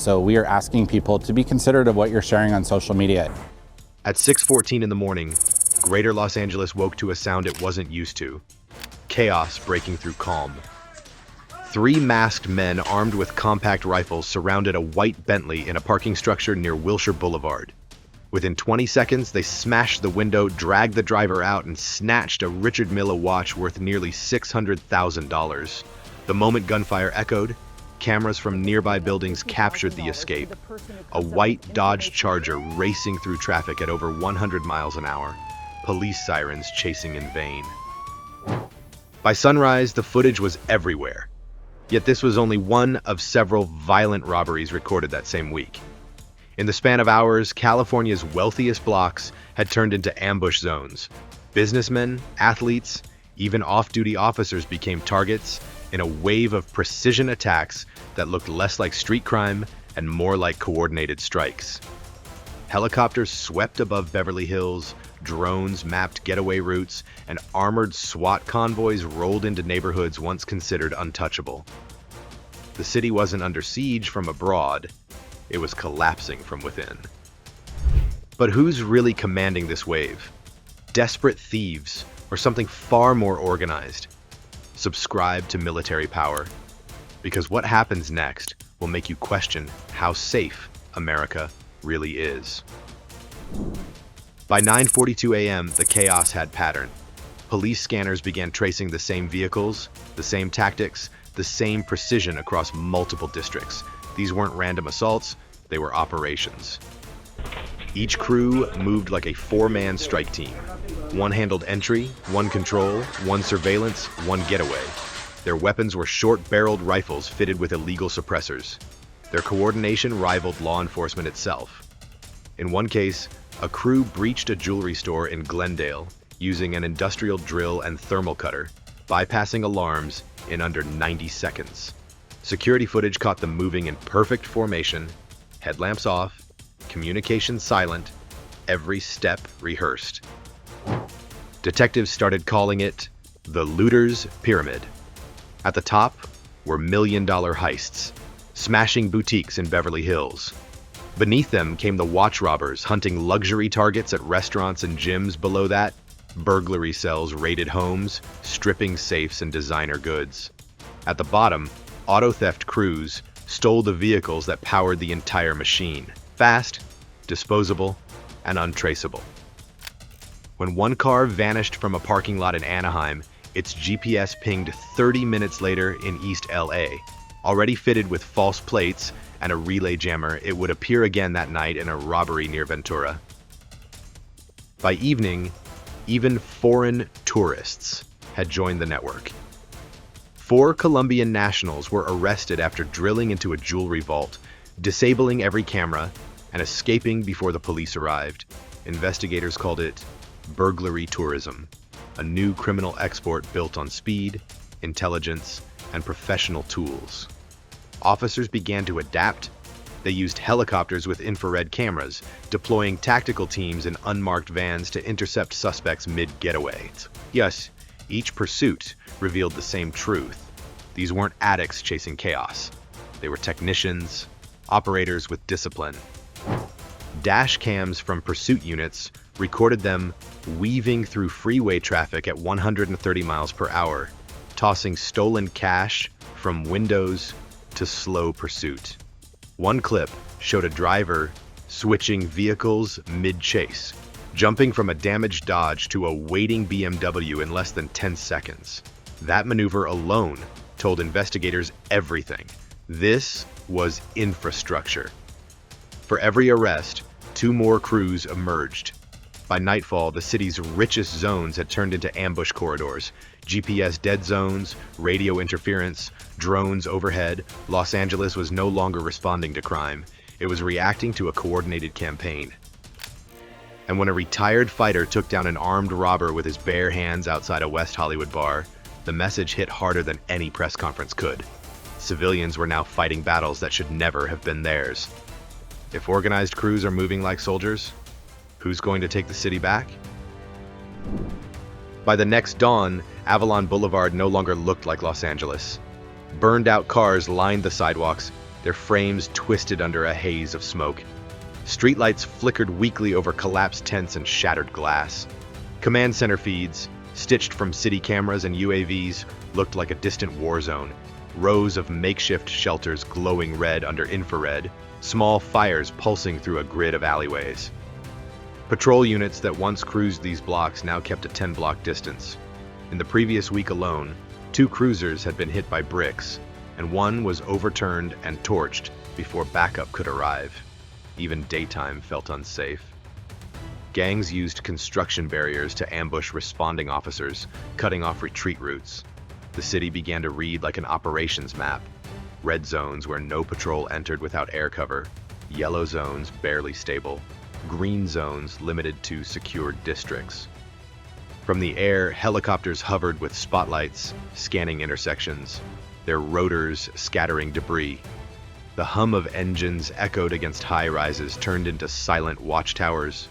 So we are asking people to be considerate of what you're sharing on social media. At 6:14 in the morning, Greater Los Angeles woke to a sound it wasn't used to. Chaos breaking through calm. Three masked men armed with compact rifles surrounded a white Bentley in a parking structure near Wilshire Boulevard. Within 20 seconds, they smashed the window, dragged the driver out, and snatched a Richard Mille watch worth nearly $600,000. The moment gunfire echoed, cameras from nearby buildings captured the escape. A white Dodge Charger racing through traffic at over 100 miles an hour. Police sirens chasing in vain. By sunrise, the footage was everywhere. Yet this was only one of several violent robberies recorded that same week. In the span of hours, California's wealthiest blocks had turned into ambush zones. Businessmen, athletes, even off-duty officers became targets in a wave of precision attacks that looked less like street crime and more like coordinated strikes. Helicopters swept above Beverly Hills, drones mapped getaway routes, and armored SWAT convoys rolled into neighborhoods once considered untouchable. The city wasn't under siege from abroad, it was collapsing from within. But who's really commanding this wave? Desperate thieves, or something far more organized? Subscribe to military power, because what happens next will make you question how safe America really is. By 9:42 a.m., the chaos had pattern. Police scanners began tracing the same vehicles, the same tactics, the same precision across multiple districts. These weren't random assaults, they were operations. Each crew moved like a four-man strike team. One handled entry, one control, one surveillance, one getaway. Their weapons were short-barreled rifles fitted with illegal suppressors. Their coordination rivaled law enforcement itself. In one case, a crew breached a jewelry store in Glendale using an industrial drill and thermal cutter, bypassing alarms in under 90 seconds. Security footage caught them moving in perfect formation, headlamps off, communications silent, every step rehearsed. Detectives started calling it the Looter's Pyramid. At the top were million-dollar heists, smashing boutiques in Beverly Hills. Beneath them came the watch robbers hunting luxury targets at restaurants and gyms. Below that, burglary cells raided homes, stripping safes and designer goods. At the bottom, auto theft crews stole the vehicles that powered the entire machine. Fast, disposable, and untraceable. When one car vanished from a parking lot in Anaheim, its GPS pinged 30 minutes later in East LA. Already fitted with false plates and a relay jammer, it would appear again that night in a robbery near Ventura. By evening, even foreign tourists had joined the network. 4 Colombian nationals were arrested after drilling into a jewelry vault, disabling every camera, and escaping before the police arrived. Investigators called it burglary tourism, a new criminal export built on speed, intelligence, and professional tools. Officers began to adapt. They used helicopters with infrared cameras, deploying tactical teams in unmarked vans to intercept suspects mid-getaway. Yes, each pursuit revealed the same truth. These weren't addicts chasing chaos. They were technicians, operators with discipline. Dash cams from pursuit units recorded them weaving through freeway traffic at 130 miles per hour, tossing stolen cash from windows to slow pursuit. One clip showed a driver switching vehicles mid-chase, jumping from a damaged Dodge to a waiting BMW in less than 10 seconds. That maneuver alone told investigators everything. This was infrastructure. For every arrest, 2 more crews emerged. By nightfall, the city's richest zones had turned into ambush corridors. GPS dead zones, radio interference, drones overhead. Los Angeles was no longer responding to crime. It was reacting to a coordinated campaign. And when a retired fighter took down an armed robber with his bare hands outside a West Hollywood bar, the message hit harder than any press conference could. Civilians were now fighting battles that should never have been theirs. If organized crews are moving like soldiers, who's going to take the city back? By the next dawn, Avalon Boulevard no longer looked like Los Angeles. Burned out cars lined the sidewalks, their frames twisted under a haze of smoke. Streetlights flickered weakly over collapsed tents and shattered glass. Command center feeds, stitched from city cameras and UAVs, looked like a distant war zone. Rows of makeshift shelters glowing red under infrared, small fires pulsing through a grid of alleyways. Patrol units that once cruised these blocks now kept a 10-block distance. In the previous week alone, 2 cruisers had been hit by bricks, and one was overturned and torched before backup could arrive. Even daytime felt unsafe. Gangs used construction barriers to ambush responding officers, cutting off retreat routes. The city began to read like an operations map. Red zones where no patrol entered without air cover, yellow zones barely stable, green zones limited to secured districts. From the air, helicopters hovered with spotlights, scanning intersections, their rotors scattering debris. The hum of engines echoed against high-rises turned into silent watchtowers.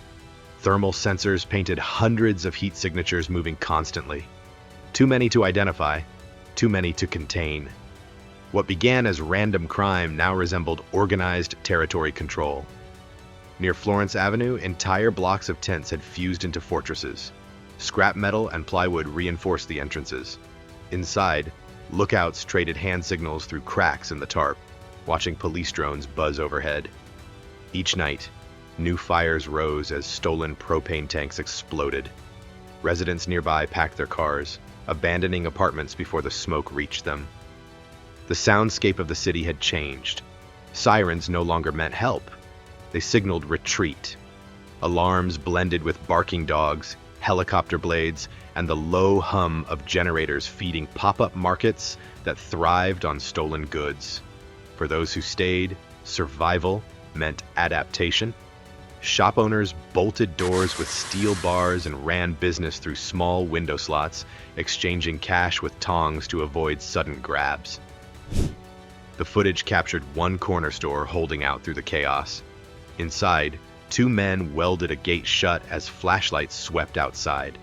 Thermal sensors painted hundreds of heat signatures moving constantly. Too many to identify, too many to contain. What began as random crime now resembled organized territory control. Near Florence Avenue, entire blocks of tents had fused into fortresses. Scrap metal and plywood reinforced the entrances. Inside, lookouts traded hand signals through cracks in the tarp, watching police drones buzz overhead. Each night, new fires rose as stolen propane tanks exploded. Residents nearby packed their cars, abandoning apartments before the smoke reached them. The soundscape of the city had changed. Sirens no longer meant help. They signaled retreat. Alarms blended with barking dogs, helicopter blades, and the low hum of generators feeding pop-up markets that thrived on stolen goods. For those who stayed, survival meant adaptation. Shop owners bolted doors with steel bars and ran business through small window slots, exchanging cash with tongs to avoid sudden grabs. The footage captured one corner store holding out through the chaos. Inside, 2 men welded a gate shut as flashlights swept outside.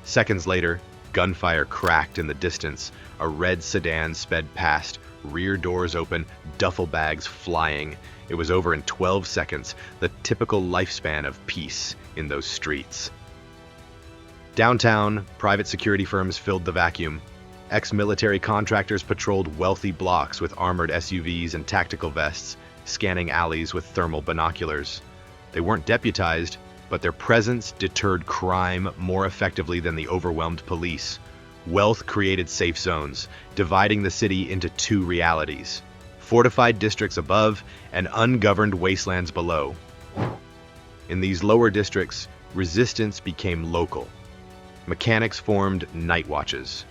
Seconds later, gunfire cracked in the distance. A red sedan sped past, rear doors open, duffel bags flying. It was over in 12 seconds, the typical lifespan of peace in those streets. Downtown, private security firms filled the vacuum. Ex-military contractors patrolled wealthy blocks with armored SUVs and tactical vests, scanning alleys with thermal binoculars. They weren't deputized, but their presence deterred crime more effectively than the overwhelmed police. Wealth created safe zones, dividing the city into 2 realities: fortified districts above and ungoverned wastelands below. In these lower districts, resistance became local. Mechanics formed night watches.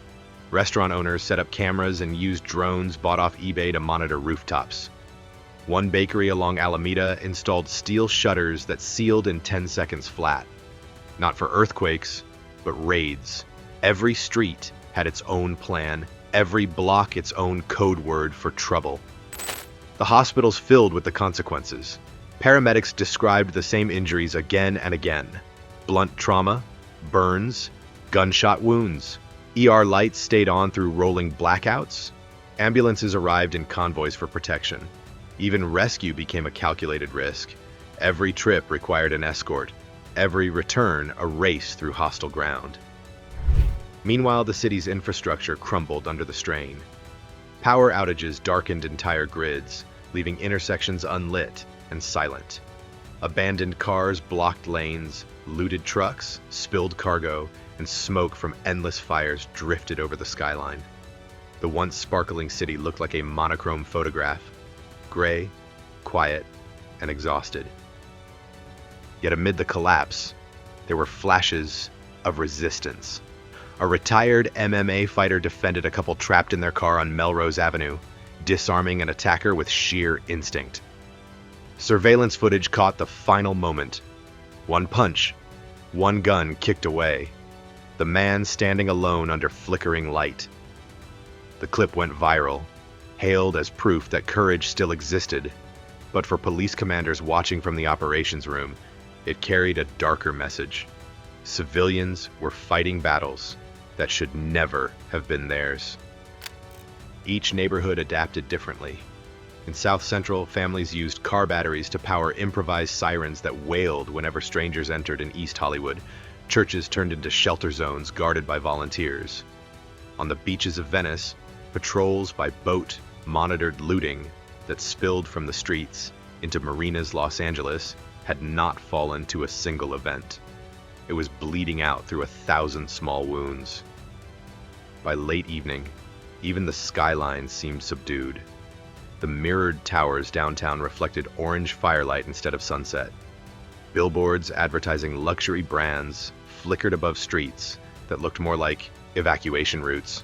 Restaurant owners set up cameras and used drones bought off eBay to monitor rooftops. One bakery along Alameda installed steel shutters that sealed in 10 seconds flat. Not for earthquakes, but raids. Every street had its own plan, every block its own code word for trouble. The hospitals filled with the consequences. Paramedics described the same injuries again and again: blunt trauma, burns, gunshot wounds. ER lights stayed on through rolling blackouts. Ambulances arrived in convoys for protection. Even rescue became a calculated risk. Every trip required an escort. Every return a race through hostile ground. Meanwhile, the city's infrastructure crumbled under the strain. Power outages darkened entire grids, leaving intersections unlit and silent. Abandoned cars blocked lanes, looted trucks, spilled cargo, and smoke from endless fires drifted over the skyline. The once sparkling city looked like a monochrome photograph, gray, quiet, and exhausted. Yet amid the collapse, there were flashes of resistance. A retired MMA fighter defended a couple trapped in their car on Melrose Avenue, disarming an attacker with sheer instinct. Surveillance footage caught the final moment. One punch, one gun kicked away. The man standing alone under flickering light. The clip went viral, hailed as proof that courage still existed, but for police commanders watching from the operations room, it carried a darker message. Civilians were fighting battles that should never have been theirs. Each neighborhood adapted differently. In South Central, families used car batteries to power improvised sirens that wailed whenever strangers entered. In East Hollywood, churches turned into shelter zones guarded by volunteers. On the beaches of Venice, patrols by boat monitored looting that spilled from the streets into marinas. Los Angeles had not fallen to a single event. It was bleeding out through 1,000 small wounds. By late evening, even the skyline seemed subdued. The mirrored towers downtown reflected orange firelight instead of sunset. Billboards advertising luxury brands flickered above streets that looked more like evacuation routes.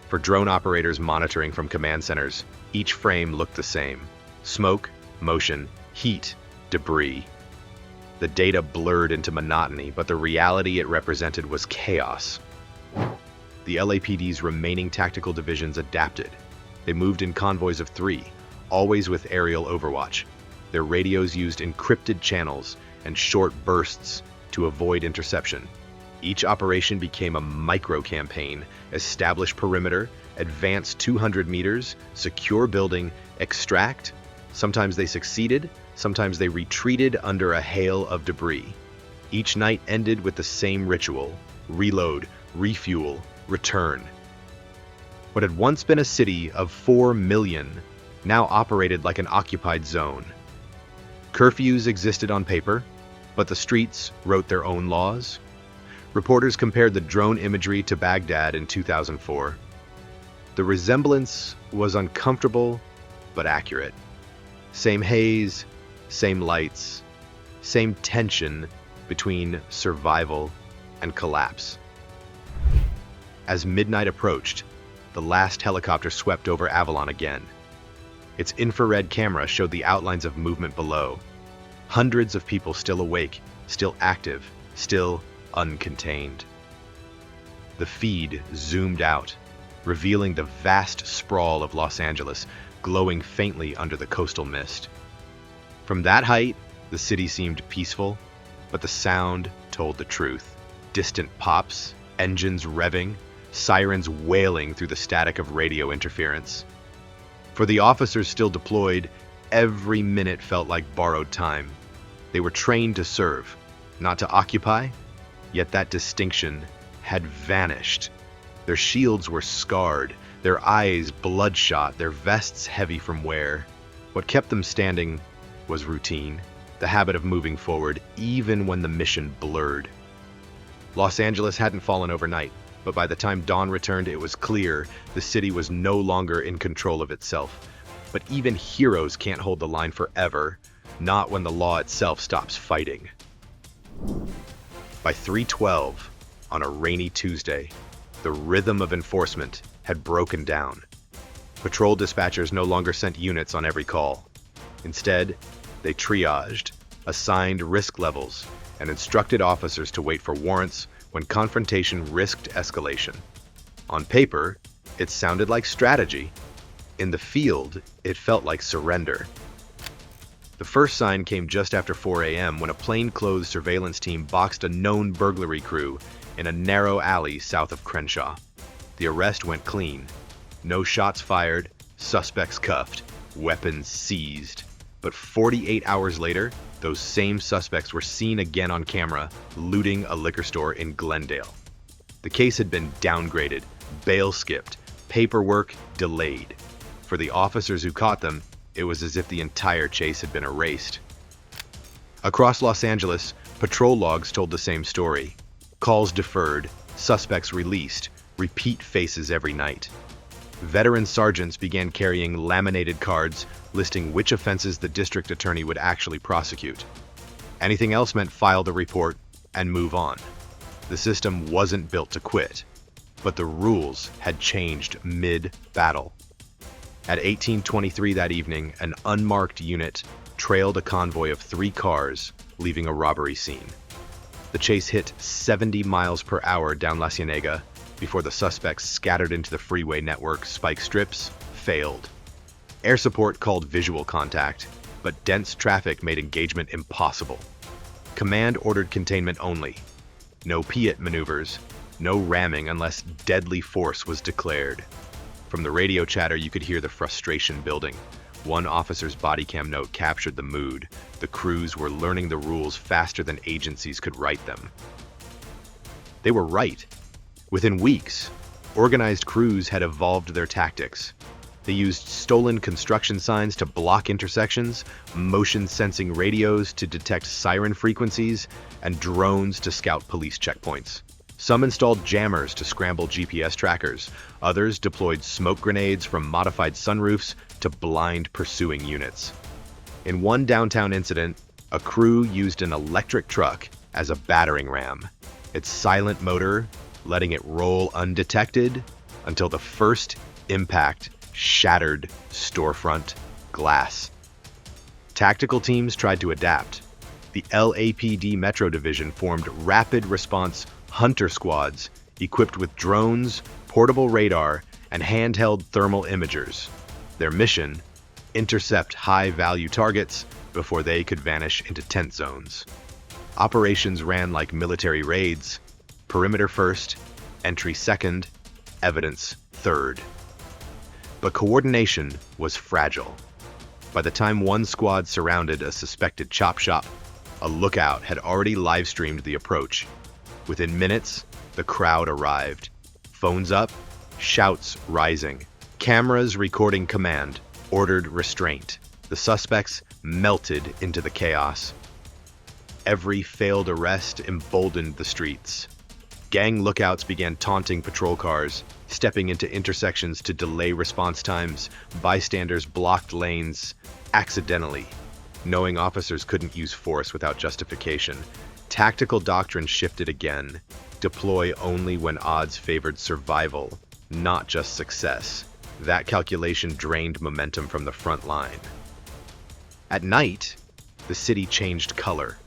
For drone operators monitoring from command centers, each frame looked the same: smoke, motion, heat, debris. The data blurred into monotony, but the reality it represented was chaos. The LAPD's remaining tactical divisions adapted. They moved in convoys of 3, always with aerial overwatch. Their radios used encrypted channels and short bursts to avoid interception. Each operation became a micro-campaign: establish perimeter, advance 200 meters, secure building, extract. Sometimes they succeeded, sometimes they retreated under a hail of debris. Each night ended with the same ritual: reload, refuel, return. What had once been a city of 4 million now operated like an occupied zone. Curfews existed on paper, but the streets wrote their own laws. Reporters compared the drone imagery to Baghdad in 2004. The resemblance was uncomfortable, but accurate. Same haze, same lights, same tension between survival and collapse. As midnight approached, the last helicopter swept over Avalon again. Its infrared camera showed the outlines of movement below. Hundreds of people still awake, still active, still uncontained. The feed zoomed out, revealing the vast sprawl of Los Angeles, glowing faintly under the coastal mist. From that height, the city seemed peaceful, but the sound told the truth. Distant pops, engines revving, sirens wailing through the static of radio interference. For the officers still deployed, every minute felt like borrowed time. They were trained to serve, not to occupy, yet that distinction had vanished. Their shields were scarred, their eyes bloodshot, their vests heavy from wear. What kept them standing was routine, the habit of moving forward even when the mission blurred. Los Angeles hadn't fallen overnight, but by the time dawn returned, it was clear the city was no longer in control of itself. But even heroes can't hold the line forever, not when the law itself stops fighting. By 3:12, on a rainy Tuesday, the rhythm of enforcement had broken down. Patrol dispatchers no longer sent units on every call. Instead, they triaged, assigned risk levels, and instructed officers to wait for warrants when confrontation risked escalation. On paper, it sounded like strategy. In the field, it felt like surrender. The first sign came just after 4 a.m. when a plainclothes surveillance team boxed a known burglary crew in a narrow alley south of Crenshaw. The arrest went clean. No shots fired, suspects cuffed, weapons seized. But 48 hours later, those same suspects were seen again on camera, looting a liquor store in Glendale. The case had been downgraded, bail skipped, paperwork delayed. For the officers who caught them, it was as if the entire chase had been erased. Across Los Angeles, patrol logs told the same story. Calls deferred, suspects released, repeat faces every night. Veteran sergeants began carrying laminated cards listing which offenses the district attorney would actually prosecute. Anything else meant file the report and move on. The system wasn't built to quit, but the rules had changed mid-battle. At 18:23 that evening, an unmarked unit trailed a convoy of 3 cars, leaving a robbery scene. The chase hit 70 miles per hour down La Cienega before the suspects scattered into the freeway network. Spike strips failed. Air support called visual contact, but dense traffic made engagement impossible. Command ordered containment only. No Piat maneuvers, no ramming unless deadly force was declared. From the radio chatter, you could hear the frustration building. One officer's body cam note captured the mood. The crews were learning the rules faster than agencies could write them. They were right. Within weeks, organized crews had evolved their tactics. They used stolen construction signs to block intersections, motion-sensing radios to detect siren frequencies, and drones to scout police checkpoints. Some installed jammers to scramble GPS trackers. Others deployed smoke grenades from modified sunroofs to blind pursuing units. In one downtown incident, a crew used an electric truck as a battering ram, its silent motor letting it roll undetected until the first impact shattered storefront glass. Tactical teams tried to adapt. The LAPD Metro Division formed rapid response hunter squads equipped with drones, portable radar, and handheld thermal imagers. Their mission: intercept high-value targets before they could vanish into tent zones. Operations ran like military raids: perimeter first, entry second, evidence third. But coordination was fragile. By the time one squad surrounded a suspected chop shop, a lookout had already live-streamed the approach. Within minutes, the crowd arrived. Phones up, shouts rising. Cameras recording command, ordered restraint. The suspects melted into the chaos. Every failed arrest emboldened the streets. Gang lookouts began taunting patrol cars, stepping into intersections to delay response times. Bystanders blocked lanes accidentally, knowing officers couldn't use force without justification. Tactical doctrine shifted again. Deploy only when odds favored survival, not just success. That calculation drained momentum from the front line. At night, the city changed color.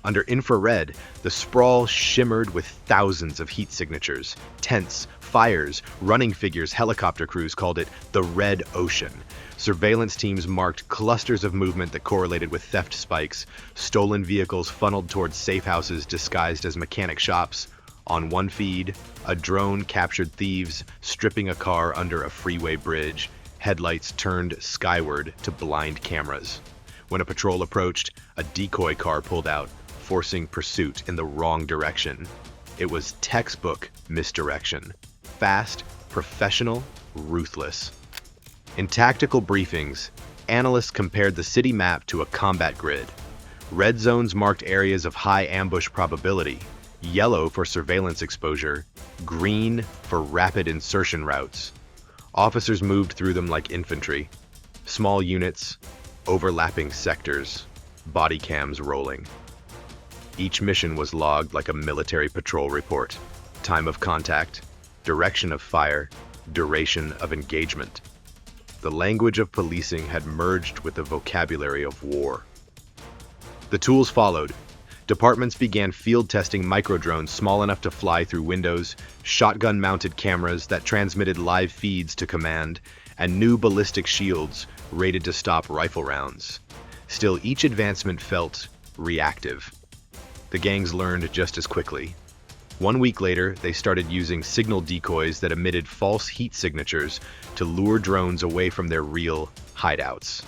Under infrared, the sprawl shimmered with thousands of heat signatures, tents, fires, running figures. Helicopter crews called it the Red Ocean. Surveillance teams marked clusters of movement that correlated with theft spikes. Stolen vehicles funneled towards safe houses disguised as mechanic shops. On one feed, a drone captured thieves stripping a car under a freeway bridge. Headlights turned skyward to blind cameras. When a patrol approached, a decoy car pulled out, forcing pursuit in the wrong direction. It was textbook misdirection. Fast, professional, ruthless. In tactical briefings, analysts compared the city map to a combat grid. Red zones marked areas of high ambush probability, yellow for surveillance exposure, green for rapid insertion routes. Officers moved through them like infantry. Small units, overlapping sectors, body cams rolling. Each mission was logged like a military patrol report. Time of contact, direction of fire, duration of engagement. The language of policing had merged with the vocabulary of war. The tools followed. Departments began field testing microdrones small enough to fly through windows, shotgun-mounted cameras that transmitted live feeds to command, and new ballistic shields rated to stop rifle rounds. Still, each advancement felt reactive. The gangs learned just as quickly. 1 week later, they started using signal decoys that emitted false heat signatures to lure drones away from their real hideouts.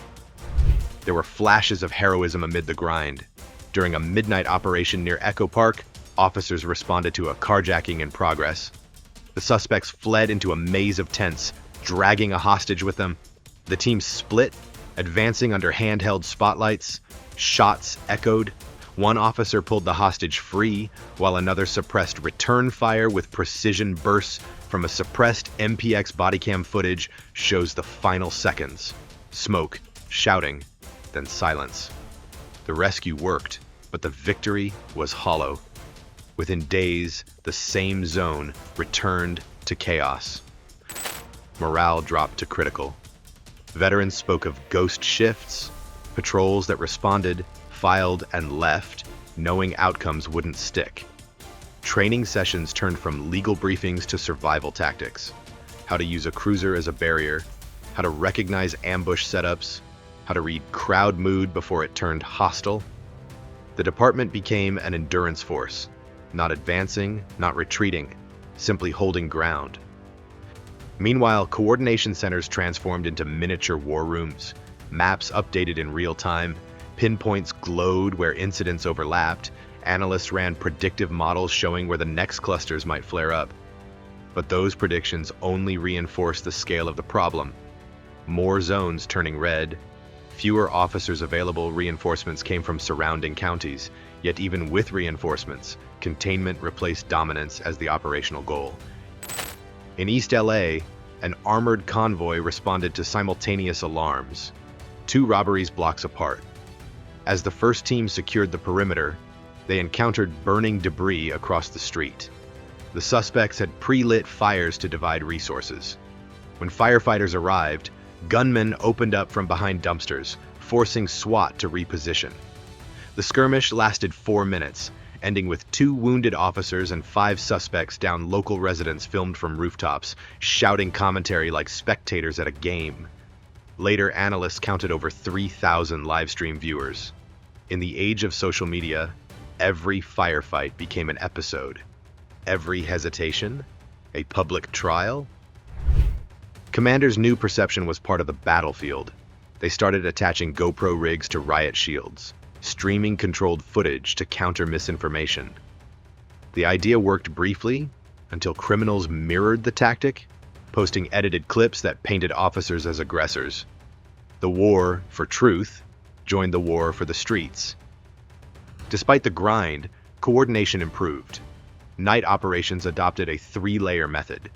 There were flashes of heroism amid the grind. During a midnight operation near Echo Park, officers responded to a carjacking in progress. The suspects fled into a maze of tents, dragging a hostage with them. The team split, advancing under handheld spotlights. Shots echoed. One officer pulled the hostage free, while another suppressed return fire with precision bursts from a suppressed MPX bodycam footage shows the final seconds. Smoke, shouting, then silence. The rescue worked, but the victory was hollow. Within days, the same zone returned to chaos. Morale dropped to critical. Veterans spoke of ghost shifts, patrols that responded, filed, and left, knowing outcomes wouldn't stick. Training sessions turned from legal briefings to survival tactics. How to use a cruiser as a barrier, how to recognize ambush setups, how to read crowd mood before it turned hostile. The department became an endurance force, not advancing, not retreating, simply holding ground. Meanwhile, coordination centers transformed into miniature war rooms, maps updated in real time, pinpoints glowed where incidents overlapped, analysts ran predictive models showing where the next clusters might flare up. But those predictions only reinforced the scale of the problem. More zones turning red, fewer officers available, reinforcements came from surrounding counties, yet even with reinforcements, containment replaced dominance as the operational goal. In East LA, an armored convoy responded to simultaneous alarms, 2 robberies blocks apart. As the first team secured the perimeter, they encountered burning debris across the street. The suspects had pre-lit fires to divide resources. When firefighters arrived, gunmen opened up from behind dumpsters, forcing SWAT to reposition. The skirmish lasted 4 minutes, ending with 2 wounded officers and 5 suspects down. Local residents filmed from rooftops, shouting commentary like spectators at a game. Later, analysts counted over 3,000 livestream viewers. In the age of social media, every firefight became an episode. Every hesitation, a public trial. Commanders knew perception was part of the battlefield. They started attaching GoPro rigs to riot shields, streaming controlled footage to counter misinformation. The idea worked briefly until criminals mirrored the tactic, posting edited clips that painted officers as aggressors. The war for truth joined the war for the streets. Despite the grind, coordination improved. Night operations adopted a 3-layer method: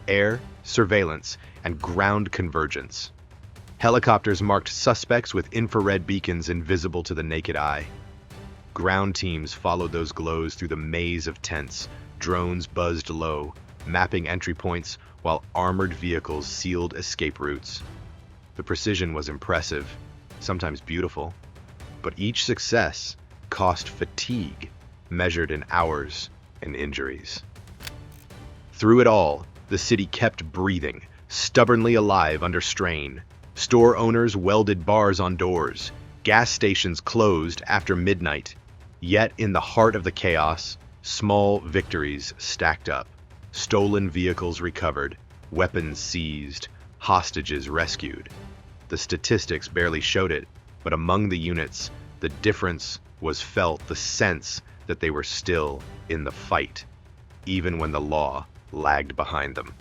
air, surveillance, and ground convergence. Helicopters marked suspects with infrared beacons invisible to the naked eye. Ground teams followed those glows through the maze of tents. Drones buzzed low, mapping entry points, while armored vehicles sealed escape routes. The precision was impressive, sometimes beautiful, but each success cost fatigue, measured in hours and injuries. Through it all, the city kept breathing, stubbornly alive under strain. Store owners welded bars on doors. Gas stations closed after midnight. Yet in the heart of the chaos, small victories stacked up. Stolen vehicles recovered, weapons seized, hostages rescued. The statistics barely showed it, but among the units, the difference was felt, the sense that they were still in the fight, even when the law lagged behind them.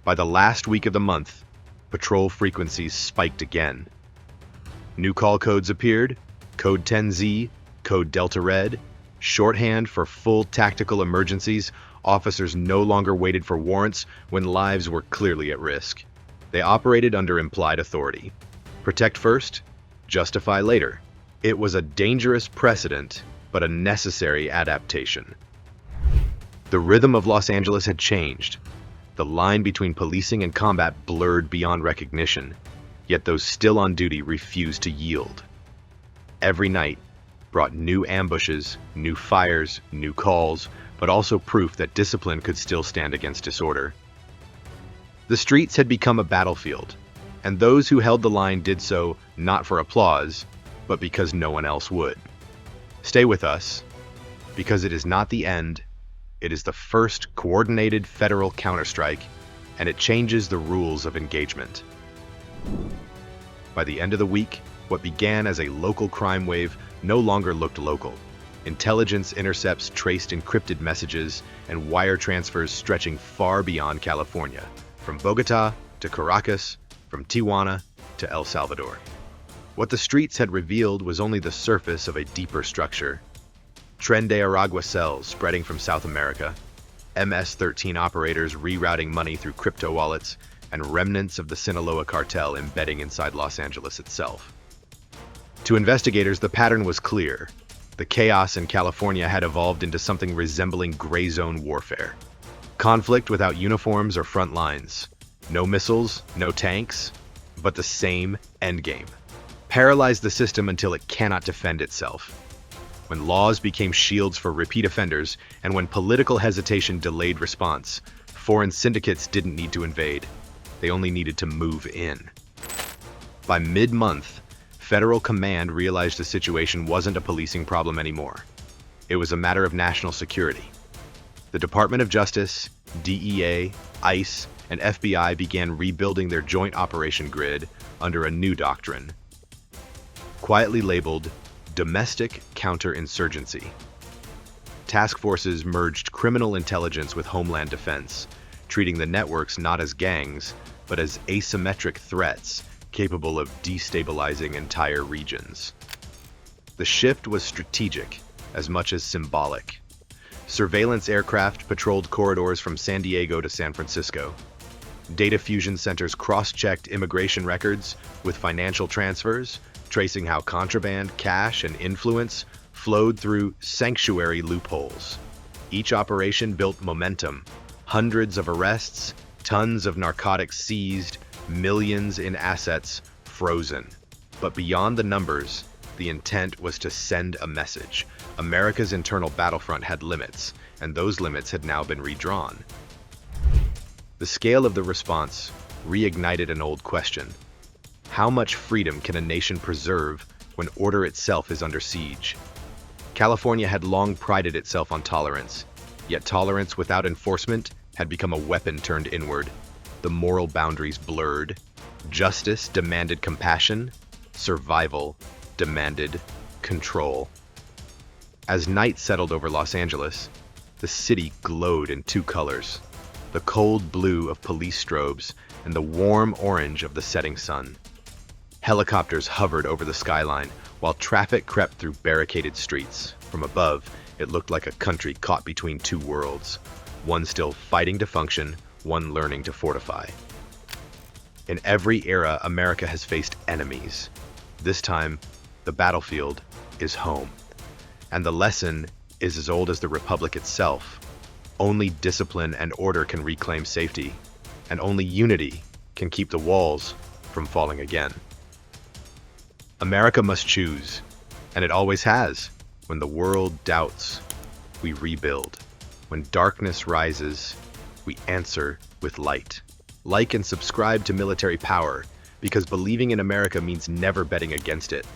By the last week of the month, patrol frequencies spiked again. New call codes appeared: Code 10Z, Code Delta Red, shorthand for full tactical emergencies. Officers no longer waited for warrants when lives were clearly at risk. They operated under implied authority. Protect first, justify later. It was a dangerous precedent, but a necessary adaptation. The rhythm of Los Angeles had changed. The line between policing and combat blurred beyond recognition, yet those still on duty refused to yield. Every night brought new ambushes, new fires, new calls, but also proof that discipline could still stand against disorder. The streets had become a battlefield, and those who held the line did so not for applause, but because no one else would. Stay with us, because it is not the end. It is the first coordinated federal counterstrike, and it changes the rules of engagement. By the end of the week, what began as a local crime wave no longer looked local. Intelligence intercepts traced encrypted messages and wire transfers stretching far beyond California, from Bogota to Caracas, from Tijuana to El Salvador. What the streets had revealed was only the surface of a deeper structure. Tren de Aragua cells spreading from South America, MS-13 operators rerouting money through crypto wallets, and remnants of the Sinaloa cartel embedding inside Los Angeles itself. To investigators, the pattern was clear. The chaos in California had evolved into something resembling gray zone warfare. Conflict without uniforms or front lines. No missiles, no tanks, but the same endgame. Paralyze the system until it cannot defend itself. When laws became shields for repeat offenders, and when political hesitation delayed response, foreign syndicates didn't need to invade. They only needed to move in. By mid-month, federal command realized the situation wasn't a policing problem anymore. It was a matter of national security. The Department of Justice, DEA, ICE, and FBI began rebuilding their joint operation grid under a new doctrine, quietly labeled domestic counterinsurgency. Task forces merged criminal intelligence with homeland defense, treating the networks not as gangs, but as asymmetric threats capable of destabilizing entire regions. The shift was strategic as much as symbolic. Surveillance aircraft patrolled corridors from San Diego to San Francisco. Data fusion centers cross-checked immigration records with financial transfers, tracing how contraband, cash, and influence flowed through sanctuary loopholes. Each operation built momentum. Hundreds of arrests, tons of narcotics seized, millions in assets frozen. But beyond the numbers, the intent was to send a message. America's internal battlefront had limits, and those limits had now been redrawn. The scale of the response reignited an old question. How much freedom can a nation preserve when order itself is under siege? California had long prided itself on tolerance, yet tolerance without enforcement had become a weapon turned inward. The moral boundaries blurred. Justice demanded compassion. Survival demanded control. As night settled over Los Angeles, the city glowed in two colors: the cold blue of police strobes and the warm orange of the setting sun. Helicopters hovered over the skyline while traffic crept through barricaded streets. From above, it looked like a country caught between two worlds, one still fighting to function, one learning to fortify. In every era, America has faced enemies. This time, the battlefield is home. And the lesson is as old as the Republic itself. Only discipline and order can reclaim safety, and only unity can keep the walls from falling again. America must choose, and it always has. When the world doubts, we rebuild. When darkness rises, we answer with light. Like and subscribe to Military Power, because believing in America means never betting against it.